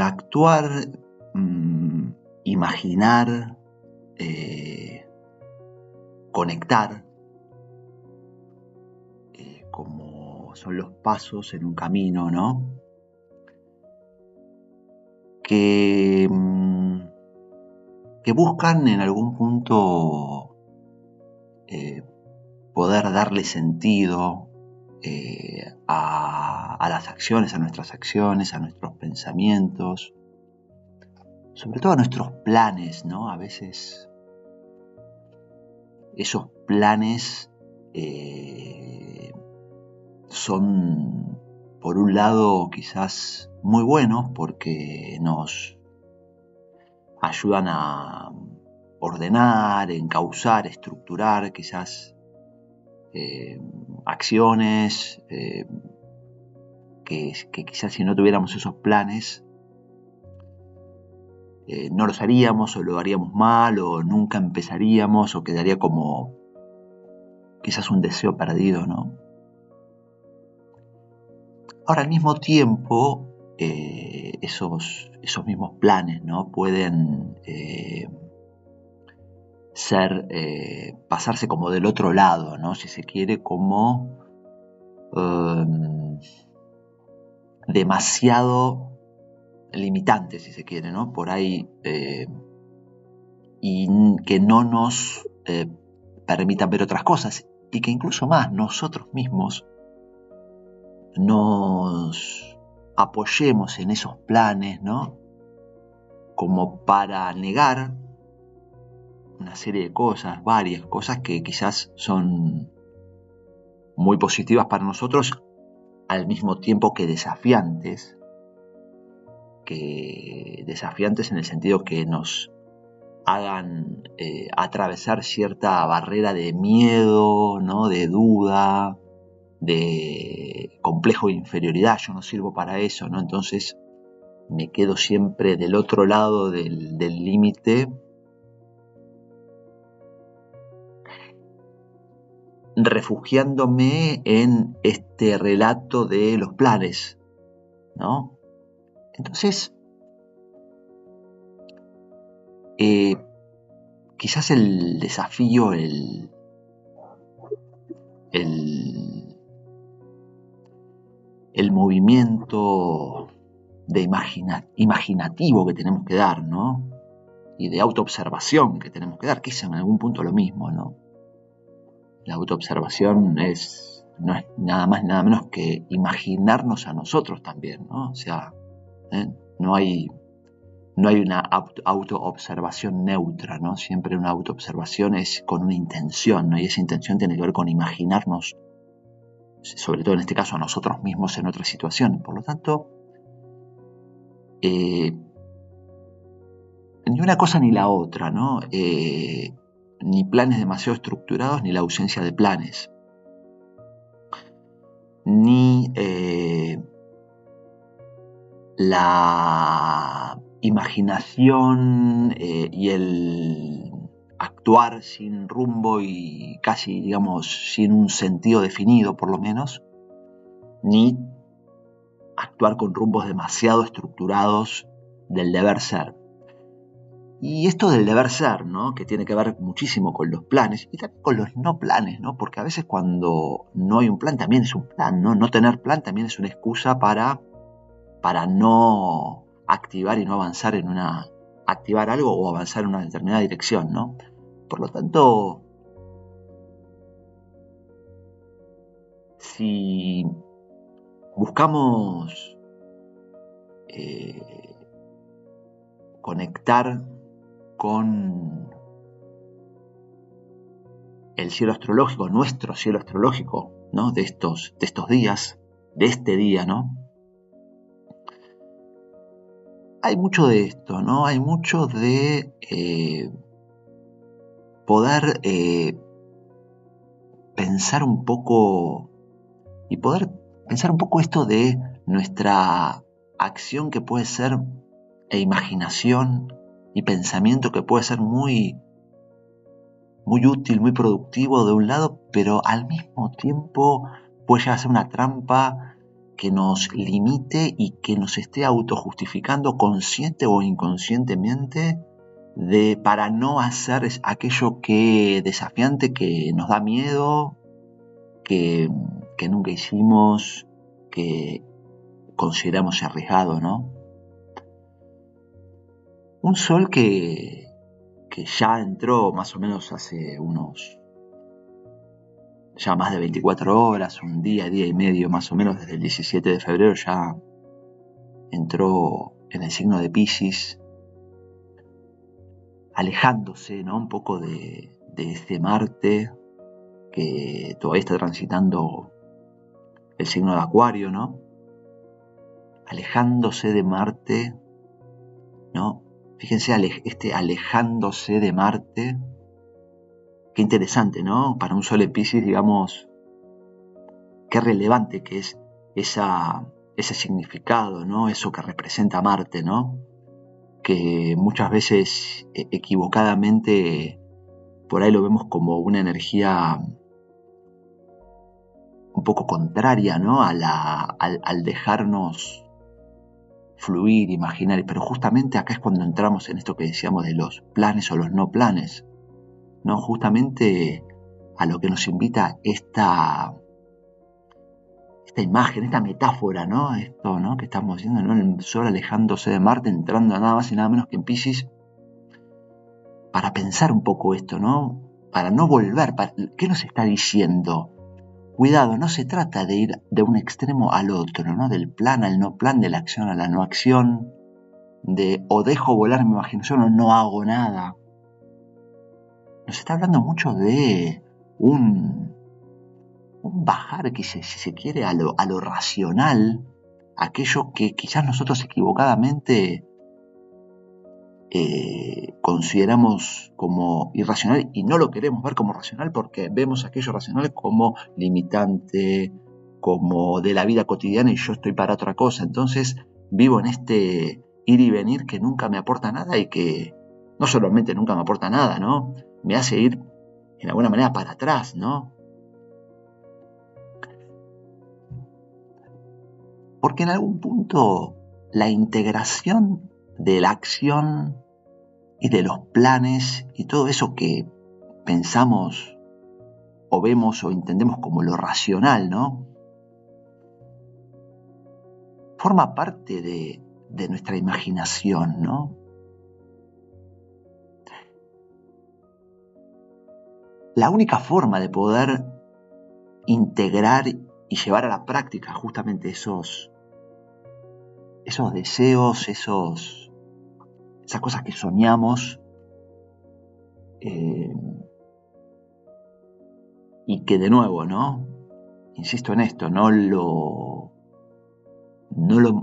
Actuar, imaginar, conectar, como son los pasos en un camino, ¿no? Que buscan en algún punto poder darle sentido a las acciones, a nuestras acciones, a nuestros pensamientos, sobre todo a nuestros planes, ¿no? A veces esos planes son, por un lado, quizás muy buenos porque nos ayudan a ordenar, encauzar, estructurar quizás acciones que quizás si no tuviéramos esos planes no los haríamos o lo haríamos mal o nunca empezaríamos o quedaría como quizás un deseo perdido, ¿no? Ahora, al mismo tiempo, esos mismos planes, ¿no? Pueden pasarse como del otro lado, ¿no? Si se quiere, como demasiado limitante, si se quiere, ¿no? Por ahí, y que no nos permitan ver otras cosas, y que incluso más nosotros mismos nos apoyemos en esos planes, ¿no? Como para negar una serie de cosas, varias cosas que quizás son muy positivas para nosotros, al mismo tiempo que desafiantes en el sentido que nos hagan atravesar cierta barrera de miedo, ¿no? De duda, de complejo de inferioridad. Yo no sirvo para eso, ¿no? Entonces me quedo siempre del otro lado del límite, refugiándome en este relato de los planes, ¿no? Entonces, quizás el desafío, el movimiento de imaginativo que tenemos que dar, ¿no? Y de autoobservación que tenemos que dar, que es en algún punto lo mismo, ¿no? La autoobservación no es nada más nada menos que imaginarnos a nosotros también, ¿no? O sea, no hay una autoobservación neutra, ¿no? Siempre una autoobservación es con una intención, ¿no? Y esa intención tiene que ver con imaginarnos, sobre todo en este caso a nosotros mismos en otra situación. Por lo tanto, ni una cosa ni la otra, ¿no? Ni planes demasiado estructurados, ni la ausencia de planes, ni la imaginación y el actuar sin rumbo y casi, digamos, sin un sentido definido, por lo menos, ni actuar con rumbos demasiado estructurados del deber ser. Y esto del deber ser, ¿no? Que tiene que ver muchísimo con los planes y también con los no planes, ¿no? Porque a veces cuando no hay un plan también es un plan, ¿no? No tener plan también es una excusa para no activar y no avanzar activar algo o avanzar en una determinada dirección, ¿no? Por lo tanto, si buscamos conectar con el cielo astrológico, nuestro cielo astrológico, ¿no? De estos días, de este día, ¿no? Hay mucho de esto, ¿no? Hay mucho de poder pensar un poco y poder pensar un poco esto de nuestra acción que puede ser, e imaginación y pensamiento que puede ser muy útil, muy productivo de un lado, pero al mismo tiempo puede llegar a ser una trampa que nos limite y que nos esté autojustificando consciente o inconscientemente para no hacer aquello que desafiante, que nos da miedo, que nunca hicimos, que consideramos arriesgado, ¿no? Un sol que ya entró más o menos hace ya más de 24 horas, un día y medio más o menos, desde el 17 de febrero ya entró en el signo de Piscis, alejándose, ¿no?, un poco de este Marte que todavía está transitando el signo de Acuario, ¿no? Alejándose de Marte, ¿no? Fíjense, alejándose de Marte. Qué interesante, ¿no? Para un sol en Piscis, digamos, qué relevante que es ese significado, ¿no? Eso que representa Marte, ¿no? Que muchas veces equivocadamente por ahí lo vemos como una energía un poco contraria, ¿no?, al dejarnos fluir, imaginar, pero justamente acá es cuando entramos en esto que decíamos de los planes o los no planes, ¿no? Justamente a lo que nos invita esta imagen, esta metáfora, ¿no? Esto, ¿no?, que estamos viendo, ¿no?, el Sol alejándose de Marte, entrando a nada más y nada menos que en Piscis, para pensar un poco esto, ¿no? Para no volver, ¿qué nos está diciendo? Cuidado, no se trata de ir de un extremo al otro, ¿no? Del plan al no plan, de la acción a la no acción, de o dejo volar mi imaginación o no hago nada. Nos está hablando mucho de un bajar, que si se quiere, a lo racional, aquello que quizás nosotros equivocadamente consideramos como irracional y no lo queremos ver como racional porque vemos aquello racional como limitante, como de la vida cotidiana, y yo estoy para otra cosa. Entonces vivo en este ir y venir que nunca me aporta nada y que no solamente nunca me aporta nada, ¿no?, me hace ir en alguna manera para atrás, ¿no? Porque en algún punto la integración de la acción y de los planes y todo eso que pensamos o vemos o entendemos como lo racional, ¿no?, forma parte de nuestra imaginación, ¿no? La única forma de poder integrar y llevar a la práctica justamente esos deseos, esas cosas que soñamos, y que de nuevo, ¿no?, insisto en esto, no lo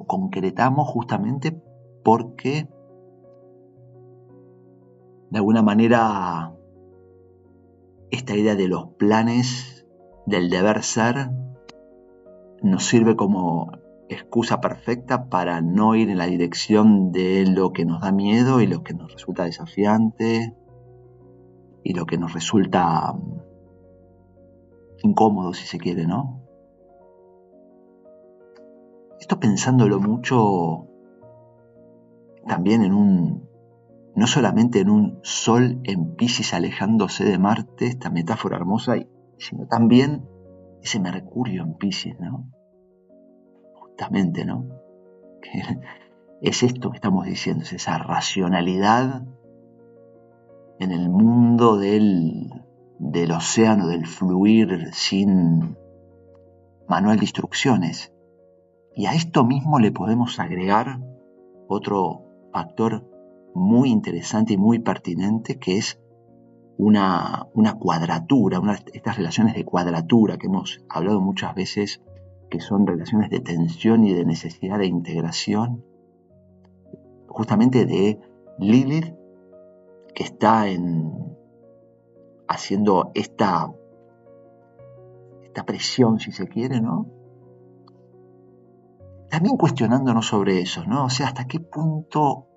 concretamos justamente porque de alguna manera esta idea de los planes, del deber ser, nos sirve como excusa perfecta para no ir en la dirección de lo que nos da miedo y lo que nos resulta desafiante y lo que nos resulta incómodo, si se quiere, ¿no? Esto pensándolo mucho también no solamente en un Sol en Piscis alejándose de Marte, esta metáfora hermosa, sino también ese Mercurio en Piscis, ¿no? Justamente, ¿no? Que es esto que estamos diciendo, es esa racionalidad en el mundo del océano, del fluir sin manual de instrucciones. Y a esto mismo le podemos agregar otro factor muy interesante y muy pertinente, que es una cuadratura, estas relaciones de cuadratura que hemos hablado muchas veces, que son relaciones de tensión y de necesidad de integración, justamente de Lilith, que está haciendo esta esta presión, si se quiere, ¿no? También cuestionándonos sobre eso, ¿no? O sea, hasta qué punto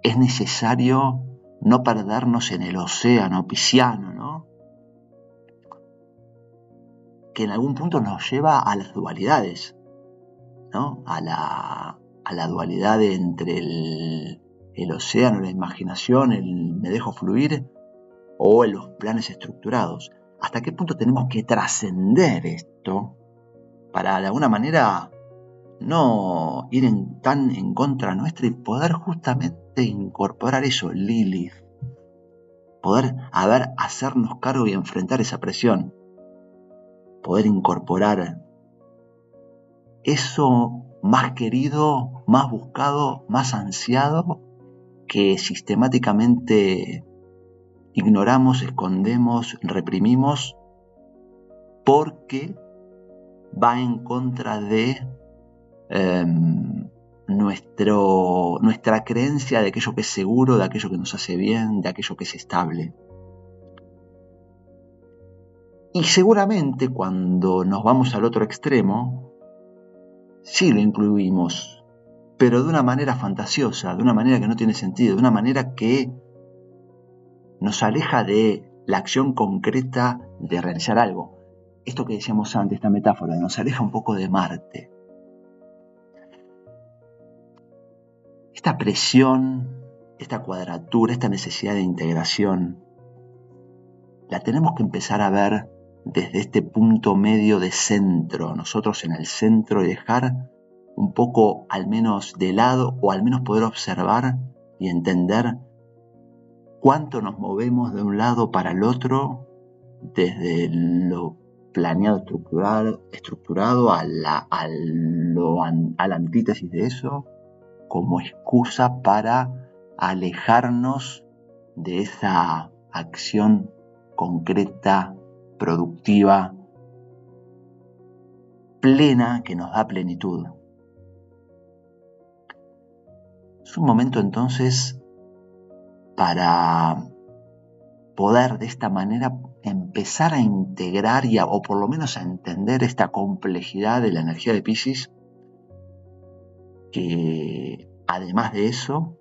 es necesario no perdernos en el océano pisciano, ¿no? Que en algún punto nos lleva a las dualidades, ¿no? A la dualidad entre el océano, la imaginación, el me dejo fluir, o en los planes estructurados. ¿Hasta qué punto tenemos que trascender esto para de alguna manera no ir tan en contra nuestra y poder justamente incorporar eso, Lilith? Poder hacernos cargo y enfrentar esa presión. Poder incorporar eso más querido, más buscado, más ansiado, que sistemáticamente ignoramos, escondemos, reprimimos, porque va en contra de nuestra creencia de aquello que es seguro, de aquello que nos hace bien, de aquello que es estable. Y seguramente cuando nos vamos al otro extremo, sí lo incluimos, pero de una manera fantasiosa, de una manera que no tiene sentido, de una manera que nos aleja de la acción concreta de realizar algo. Esto que decíamos antes, esta metáfora, nos aleja un poco de Marte. Esta presión, esta cuadratura, esta necesidad de integración, la tenemos que empezar a ver desde este punto medio de centro, nosotros en el centro, y dejar un poco al menos de lado, o al menos poder observar y entender cuánto nos movemos de un lado para el otro, desde lo planeado, estructurado a la antítesis de eso, como excusa para alejarnos de esa acción concreta, productiva, plena, que nos da plenitud. Es un momento entonces para poder de esta manera empezar a integrar o por lo menos a entender esta complejidad de la energía de Piscis, que además de eso,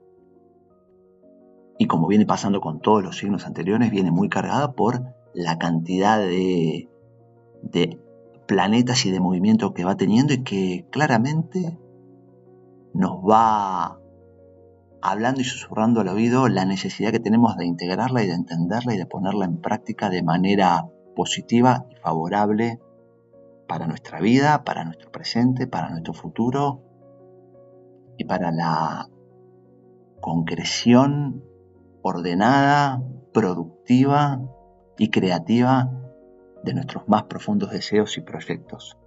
y como viene pasando con todos los signos anteriores, viene muy cargada por la cantidad de planetas y de movimiento que va teniendo, y que claramente nos va hablando y susurrando al oído la necesidad que tenemos de integrarla y de entenderla y de ponerla en práctica de manera positiva y favorable para nuestra vida, para nuestro presente, para nuestro futuro y para la concreción ordenada, productiva y creativa de nuestros más profundos deseos y proyectos.